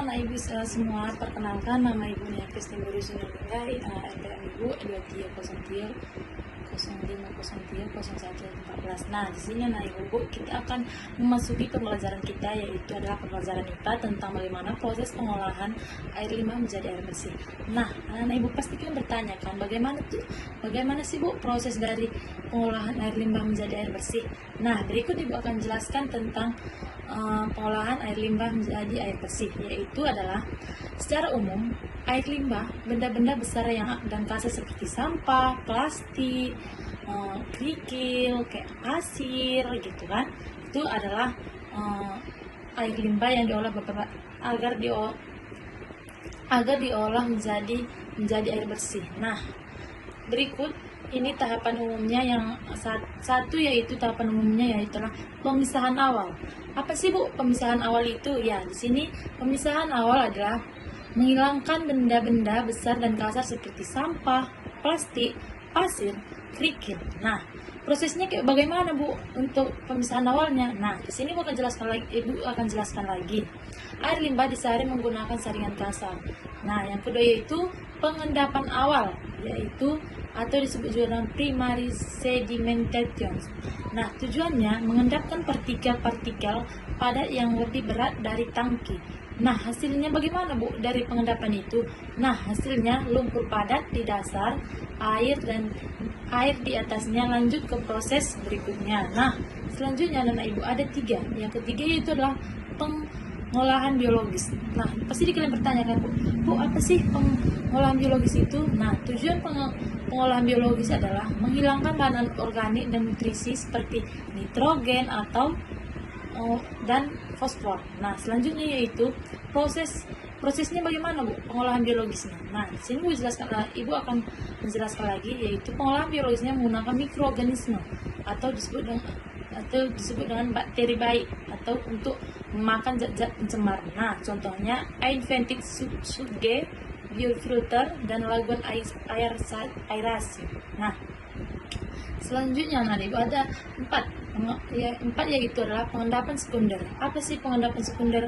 anak ibu semua, perkenalkan nama ibu Nia Kristin Buru Sunarlingga, RPM ibu 230305030114. Nah, di sini anak ibu kita akan memasuki pembelajaran kita, yaitu adalah pembelajaran IPA tentang bagaimana proses pengolahan air limbah menjadi air bersih. Nah, anak ibu pasti kan bertanya kan, bagaimana sih Bu proses dari pengolahan air limbah menjadi air bersih? Nah, berikut ibu akan jelaskan tentang pengolahan air limbah menjadi air bersih, yaitu adalah secara umum air limbah benda-benda besar dan kasar seperti sampah, plastik, kerikil, kayak pasir gitu kan, itu adalah air limbah yang diolah agar diolah menjadi air bersih. Nah, berikut ini tahapan umumnya yang satu, yaitu tahapan umumnya yaitu pemisahan awal. Apa sih Bu pemisahan awal itu? Ya, di sini pemisahan awal adalah menghilangkan benda-benda besar dan kasar seperti sampah, plastik, pasir, kerikil. Nah, prosesnya kayak bagaimana Bu untuk pemisahan awalnya? Nah, di sini Ibu akan jelaskan lagi. Air limbah disaring menggunakan saringan kasar. Nah, yang kedua yaitu pengendapan awal, yaitu atau disebut juga primary sedimentation. Nah, tujuannya mengendapkan partikel-partikel padat yang lebih berat dari tangki. Nah, hasilnya bagaimana Bu dari pengendapan itu? Nah, hasilnya lumpur padat di dasar, air dan air di atasnya. Lanjut ke proses berikutnya. Nah, selanjutnya anak ibu ada 3. Yang ketiga yaitu adalah pengolahan biologis. Nah, pasti kalian bertanyakan, Bu, apa sih pengolahan biologis itu? Nah, tujuan pengolahan biologis adalah menghilangkan bahan organik dan nutrisi seperti nitrogen dan fosfor. Nah, selanjutnya yaitu prosesnya bagaimana Bu pengolahan biologisnya. Nah, di sini Ibu akan menjelaskan lagi, yaitu pengolahan biologisnya menggunakan mikroorganisme atau disebut dengan bakteri baik atau untuk memakan zat-zat pencemar. Nah, contohnya invented suge, biofilter, dan laguan aerasi. Nah, selanjutnya Ibu ada 4 yaitu adalah pengendapan sekunder. Apa sih pengendapan sekunder?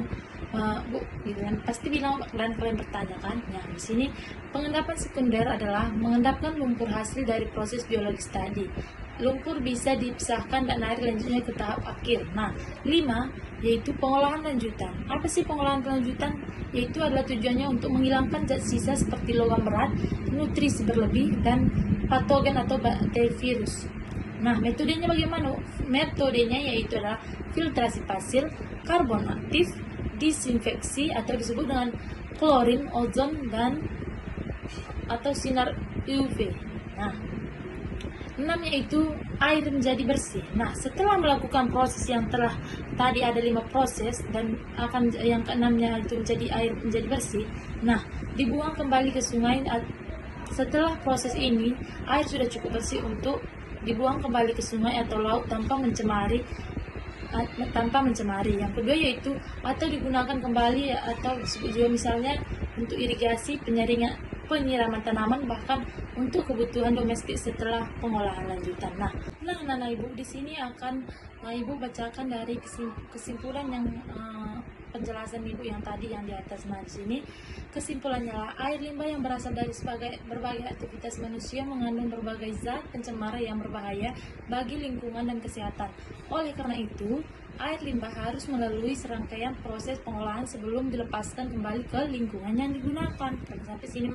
Bu, gitu kan? Pasti kalian bertanya kan? Nah, di sini pengendapan sekunder adalah mengendapkan lumpur hasil dari proses biologis tadi. Lumpur bisa dipisahkan dan air lanjutnya ke tahap akhir. Nah, 5 yaitu pengolahan lanjutan. Apa sih pengolahan lanjutan? Yaitu adalah tujuannya untuk menghilangkan zat sisa seperti logam berat, nutrisi berlebih, dan patogen atau bakteri virus. Nah, metodenya bagaimana? Metodenya yaitu adalah filtrasi pasir, karbon aktif, disinfeksi atau disebut dengan klorin, ozon, dan atau sinar UV. Nah, 6 yaitu air menjadi bersih. Nah, setelah melakukan proses yang telah tadi ada 5 proses dan yang keenamnya itu air menjadi bersih. Nah, dibuang kembali ke sungai. Setelah proses ini, air sudah cukup bersih untuk dibuang kembali ke sungai atau laut tanpa mencemari. Yang kedua yaitu atau digunakan kembali atau disebut juga misalnya untuk irigasi, penyiraman tanaman, bahkan untuk kebutuhan domestik setelah pengolahan lanjutan. Nah, Ibu di sini akan Ibu bacakan dari kesimpulan yang penjelasan Ibu yang tadi yang di atas. Nah, di sini kesimpulannya air limbah yang berasal dari berbagai aktivitas manusia mengandung berbagai zat pencemar yang berbahaya bagi lingkungan dan kesehatan. Oleh karena itu, air limbah harus melalui serangkaian proses pengolahan sebelum dilepaskan kembali ke lingkungan yang digunakan. Sampai sini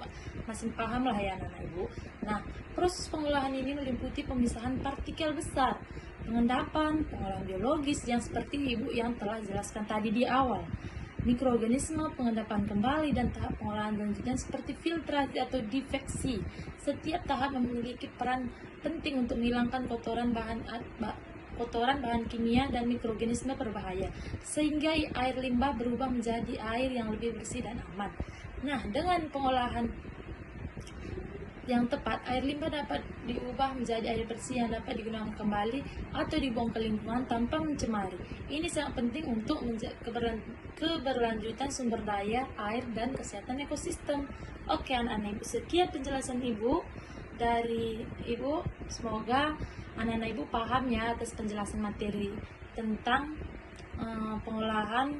masih paham lah ya anak ibu. Nah, proses pengolahan ini meliputi pemisahan partikel besar, pengendapan, pengolahan biologis yang seperti ibu yang telah jelaskan tadi di awal, mikroorganisme, pengendapan kembali, dan tahap pengolahan lanjutan seperti filtrasi atau defeksi. Setiap tahap memiliki peran penting untuk menghilangkan kotoran bahan kimia dan mikroorganisme berbahaya, sehingga air limbah berubah menjadi air yang lebih bersih dan aman. Nah, dengan pengolahan yang tepat, air limbah dapat diubah menjadi air bersih yang dapat digunakan kembali atau dibuang ke lingkungan tanpa mencemari. Ini sangat penting untuk keberlanjutan sumber daya air dan kesehatan ekosistem. Oke anak-anak ibu, sekian penjelasan ibu dari ibu. Semoga anak-anak ibu paham ya atas penjelasan materi tentang pengolahan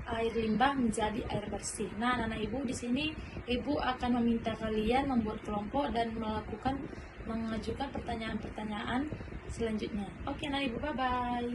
air limbah menjadi air bersih. Nah, anak ibu di sini ibu akan meminta kalian membuat kelompok dan mengajukan pertanyaan-pertanyaan selanjutnya. Oke, anak ibu, bye bye.